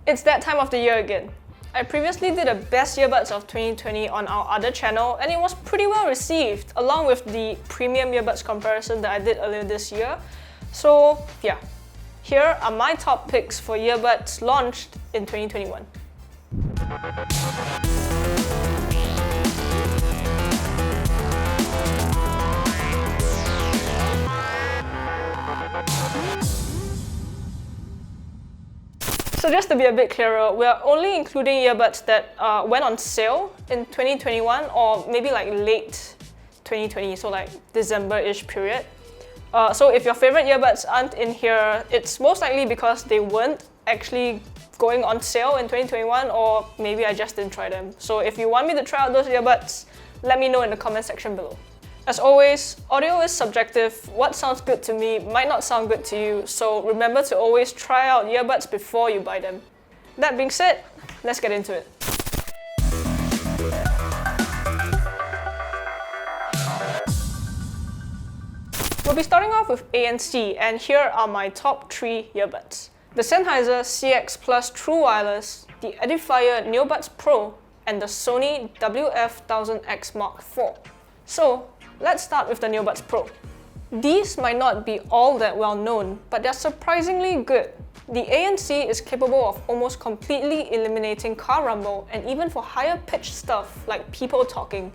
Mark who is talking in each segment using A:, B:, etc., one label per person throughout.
A: It's that time of the year again. I previously did a best earbuds of 2020 on our other channel and it was pretty well received, along with the premium earbuds comparison that I did earlier this year. So yeah, here are my top picks for earbuds launched in 2021. So just to be a bit clearer, we are only including earbuds that went on sale in 2021 or maybe like late 2020, so like December-ish period. So if your favorite earbuds aren't in here, it's most likely because they weren't actually going on sale in 2021, or maybe I just didn't try them. So if you want me to try out those earbuds, let me know in the comment section below. As always, audio is subjective. What sounds good to me might not sound good to you, so remember to always try out earbuds before you buy them. That being said, let's get into it. We'll be starting off with ANC, and here are my top 3 earbuds. The Sennheiser CX Plus True Wireless, the Edifier NeoBuds Pro, and the Sony WF-1000X Mark IV. So, let's start with the NeoBuds Pro. These might not be all that well known, but they're surprisingly good. The ANC is capable of almost completely eliminating car rumble, and even for higher pitched stuff like people talking,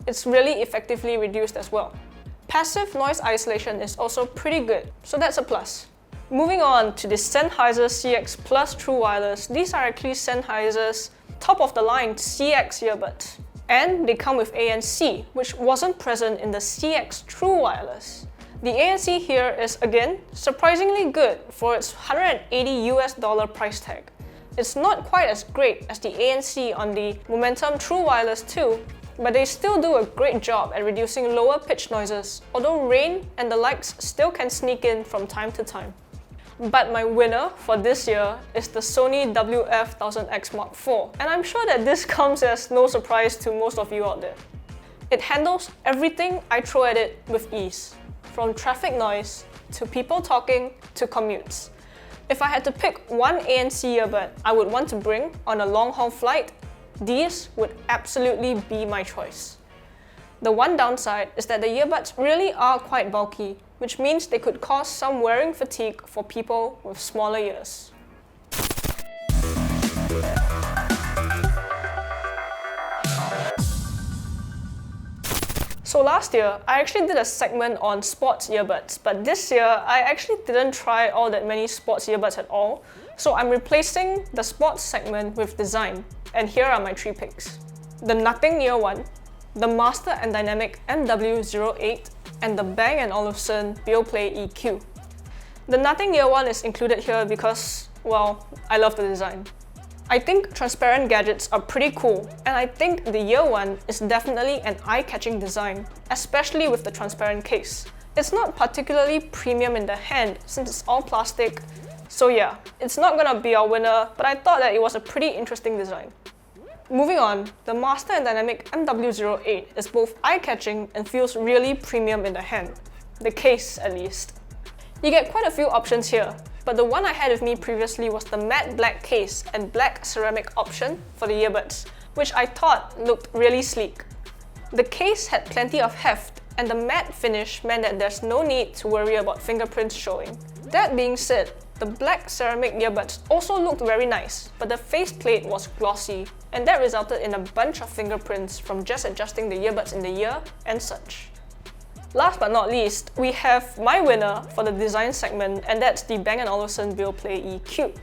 A: it's really effectively reduced as well. Passive noise isolation is also pretty good, so that's a plus. Moving on to the Sennheiser CX Plus True Wireless, these are actually Sennheiser's top-of-the-line CX earbuds. And they come with ANC, which wasn't present in the CX True Wireless. The ANC here is, again, surprisingly good for its $180 price tag. It's not quite as great as the ANC on the Momentum True Wireless 2, but they still do a great job at reducing lower pitch noises, although rain and the likes still can sneak in from time to time. But my winner for this year is the Sony WF-1000X Mark IV, and I'm sure that this comes as no surprise to most of you out there. It handles everything I throw at it with ease, from traffic noise, to people talking, to commutes. If I had to pick one ANC earbud I would want to bring on a long-haul flight, these would absolutely be my choice. The one downside is that the earbuds really are quite bulky, which means they could cause some wearing fatigue for people with smaller ears. So last year, I actually did a segment on sports earbuds, but this year, I actually didn't try all that many sports earbuds at all, so I'm replacing the sports segment with design, and here are my 3 picks. The Nothing Near One, the Master and Dynamic MW08, and the Bang & Olufsen Beoplay EQ. The Nothing Near One is included here because, well, I love the design. I think transparent gadgets are pretty cool, and I think the Year One is definitely an eye-catching design, especially with the transparent case. It's not particularly premium in the hand since it's all plastic, so yeah, it's not gonna be our winner, but I thought that it was a pretty interesting design. Moving on, the Master and Dynamic MW08 is both eye-catching and feels really premium in the hand. The case, at least. You get quite a few options here, but the one I had with me previously was the matte black case and black ceramic option for the earbuds, which I thought looked really sleek. The case had plenty of heft, and the matte finish meant that there's no need to worry about fingerprints showing. That being said, the black ceramic earbuds also looked very nice, but the faceplate was glossy, and that resulted in a bunch of fingerprints from just adjusting the earbuds in the ear and such. Last but not least, we have my winner for the design segment, and that's the Bang & Olufsen Beoplay EQ.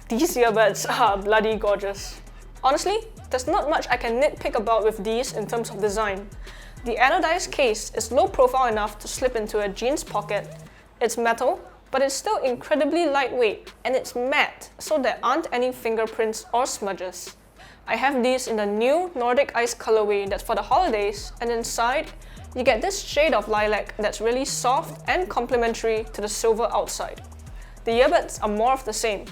A: These earbuds are bloody gorgeous. Honestly, there's not much I can nitpick about with these in terms of design. The anodized case is low profile enough to slip into a jeans pocket. It's metal, but it's still incredibly lightweight, and it's matte, so there aren't any fingerprints or smudges. I have these in the new Nordic Ice colorway that's for the holidays, and inside, you get this shade of lilac that's really soft and complementary to the silver outside. The earbuds are more of the same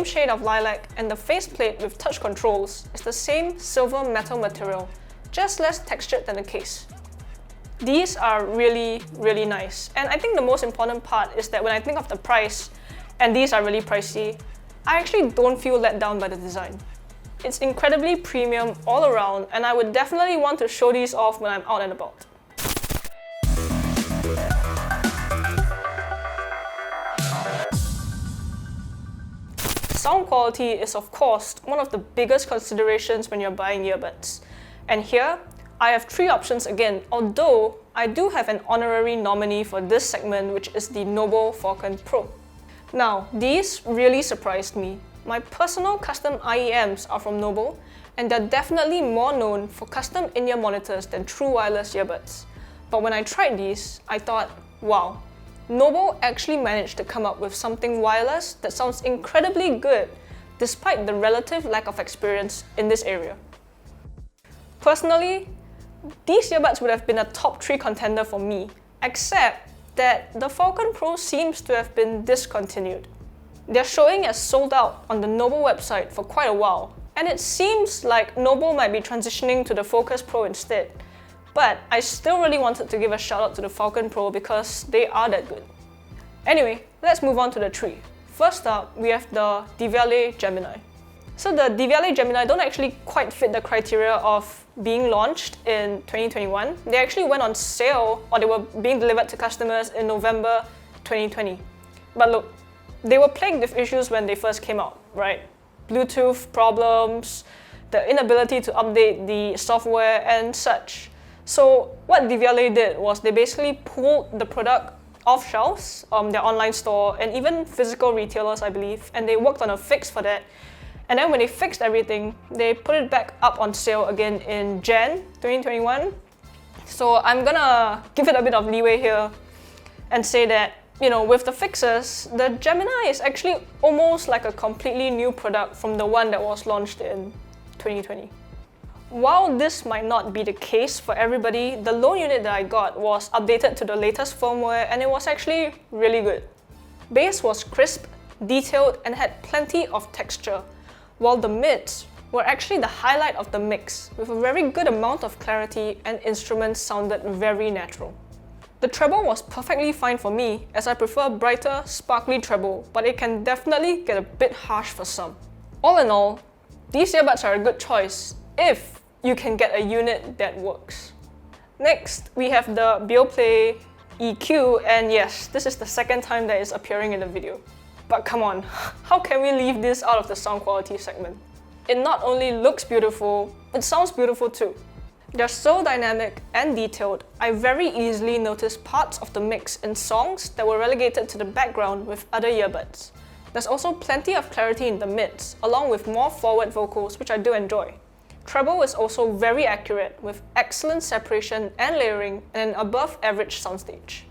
A: shade of lilac, and the faceplate with touch controls is the same silver metal material, just less textured than the case. These are really, really nice, and I think the most important part is that when I think of the price, and these are really pricey, I actually don't feel let down by the design. It's incredibly premium all around, and I would definitely want to show these off when I'm out and about. Sound quality is of course one of the biggest considerations when you're buying earbuds. And here, I have 3 options again, although I do have an honorary nominee for this segment, which is the Noble Falcon Pro. Now, these really surprised me. My personal custom IEMs are from Noble, and they're definitely more known for custom in-ear monitors than true wireless earbuds. But when I tried these, I thought, wow, Noble actually managed to come up with something wireless that sounds incredibly good, despite the relative lack of experience in this area. Personally, these earbuds would have been a top 3 contender for me, except that the Falcon Pro seems to have been discontinued. They're showing as sold out on the Noble website for quite a while, and it seems like Noble might be transitioning to the Focus Pro instead. But I still really wanted to give a shout out to the Falcon Pro because they are that good. Anyway, let's move on to the 3. First up, we have the Devialet Gemini. So the Devialet Gemini don't actually quite fit the criteria of being launched in 2021. They actually went on sale, or they were being delivered to customers in November 2020. But look, they were plagued with issues when they first came out, right? Bluetooth problems, the inability to update the software and such. So what Devialet did was they basically pulled the product off shelves, their online store, and even physical retailers, I believe, and they worked on a fix for that. And then when they fixed everything, they put it back up on sale again in Jan 2021. So I'm gonna give it a bit of leeway here and say that, with the fixes, the Gemini is actually almost like a completely new product from the one that was launched in 2020. While this might not be the case for everybody, the loan unit that I got was updated to the latest firmware and it was actually really good. Bass was crisp, detailed, and had plenty of texture, while the mids were actually the highlight of the mix, with a very good amount of clarity and instruments sounded very natural. The treble was perfectly fine for me, as I prefer brighter, sparkly treble, but it can definitely get a bit harsh for some. All in all, these earbuds are a good choice, if you can get a unit that works. Next, we have the Beoplay EQ, and yes, this is the second time that it's appearing in the video. But come on, how can we leave this out of the sound quality segment? It not only looks beautiful, it sounds beautiful too. They're so dynamic and detailed, I very easily noticed parts of the mix in songs that were relegated to the background with other earbuds. There's also plenty of clarity in the mids, along with more forward vocals, which I do enjoy. Treble is also very accurate, with excellent separation and layering and an above-average soundstage.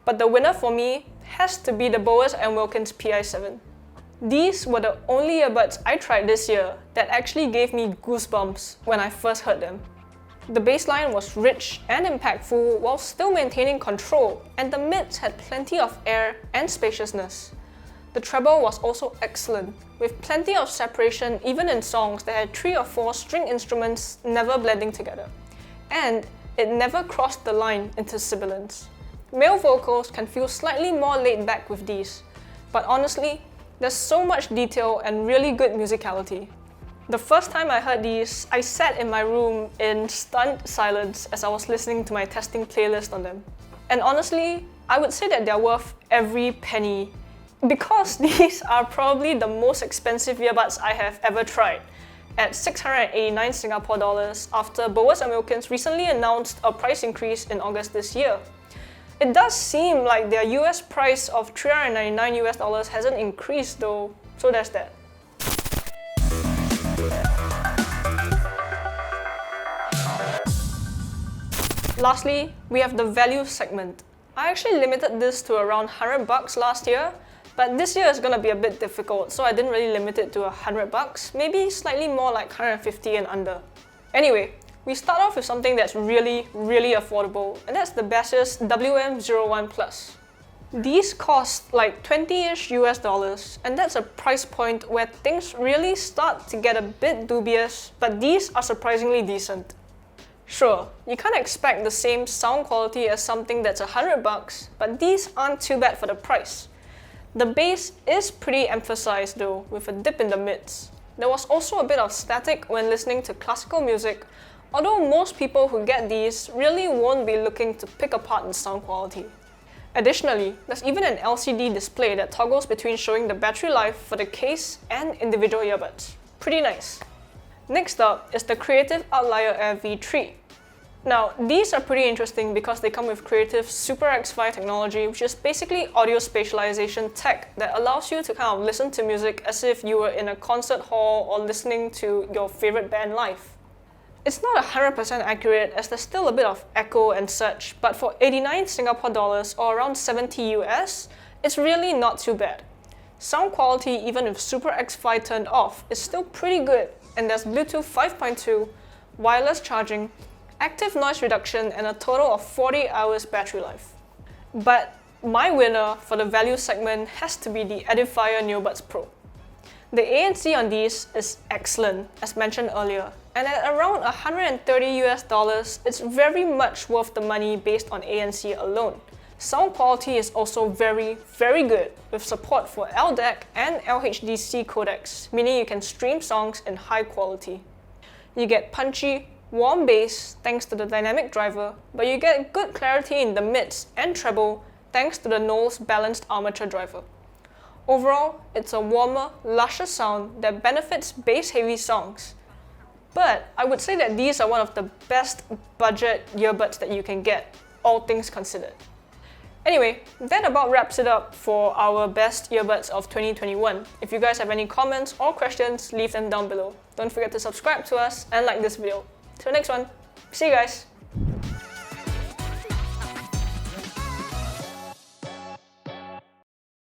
A: But the winner for me has to be the Baseus and Wilkins PI7. These were the only earbuds I tried this year that actually gave me goosebumps when I first heard them. The bassline was rich and impactful while still maintaining control, and the mids had plenty of air and spaciousness. The treble was also excellent, with plenty of separation even in songs that had 3 or 4 string instruments never blending together. And it never crossed the line into sibilance. Male vocals can feel slightly more laid back with these, but honestly, there's so much detail and really good musicality. The first time I heard these, I sat in my room in stunned silence as I was listening to my testing playlist on them. And honestly, I would say that they're worth every penny, because these are probably the most expensive earbuds I have ever tried, at 689 Singapore dollars after Baseus and Wilkins recently announced a price increase in August this year. It does seem like their US price of $399 US hasn't increased though, so there's that. Lastly, we have the value segment. I actually limited this to around $100 last year, but this year is gonna be a bit difficult, so I didn't really limit it to $100, maybe slightly more like 150 and under. Anyway, we start off with something that's really affordable, and that's the Baseus WM01 Plus. These cost like 20-ish US, and that's a price point where things really start to get a bit dubious, but these are surprisingly decent. Sure, you can't expect the same sound quality as something that's $100, but these aren't too bad for the price. The bass is pretty emphasized though, with a dip in the mids. There was also a bit of static when listening to classical music, although most people who get these really won't be looking to pick apart the sound quality. Additionally, there's even an LCD display that toggles between showing the battery life for the case and individual earbuds. Pretty nice. Next up is the Creative Outlier Air V3. Now, these are pretty interesting because they come with Creative Super X5 technology, which is basically audio spatialization tech that allows you to kind of listen to music as if you were in a concert hall or listening to your favorite band live. It's not 100% accurate as there's still a bit of echo and such, but for 89 Singapore dollars or around 70 US, it's really not too bad. Sound quality, even with Super X5 turned off, is still pretty good, and there's Bluetooth 5.2, wireless charging, active noise reduction, and a total of 40 hours battery life. But my winner for the value segment has to be the Edifier NeoBuds Pro. The ANC on these is excellent, as mentioned earlier, and at around 130 US dollars, it's very much worth the money based on ANC alone. Sound quality is also very good, with support for LDAC and LHDC codecs, meaning you can stream songs in high quality. You get punchy, warm bass thanks to the dynamic driver, but you get good clarity in the mids and treble thanks to the Knowles balanced armature driver. Overall, it's a warmer, lusher sound that benefits bass-heavy songs. But I would say that these are one of the best budget earbuds that you can get, all things considered. Anyway, that about wraps it up for our best earbuds of 2021. If you guys have any comments or questions, leave them down below. Don't forget to subscribe to us and like this video. Till next one, see you guys!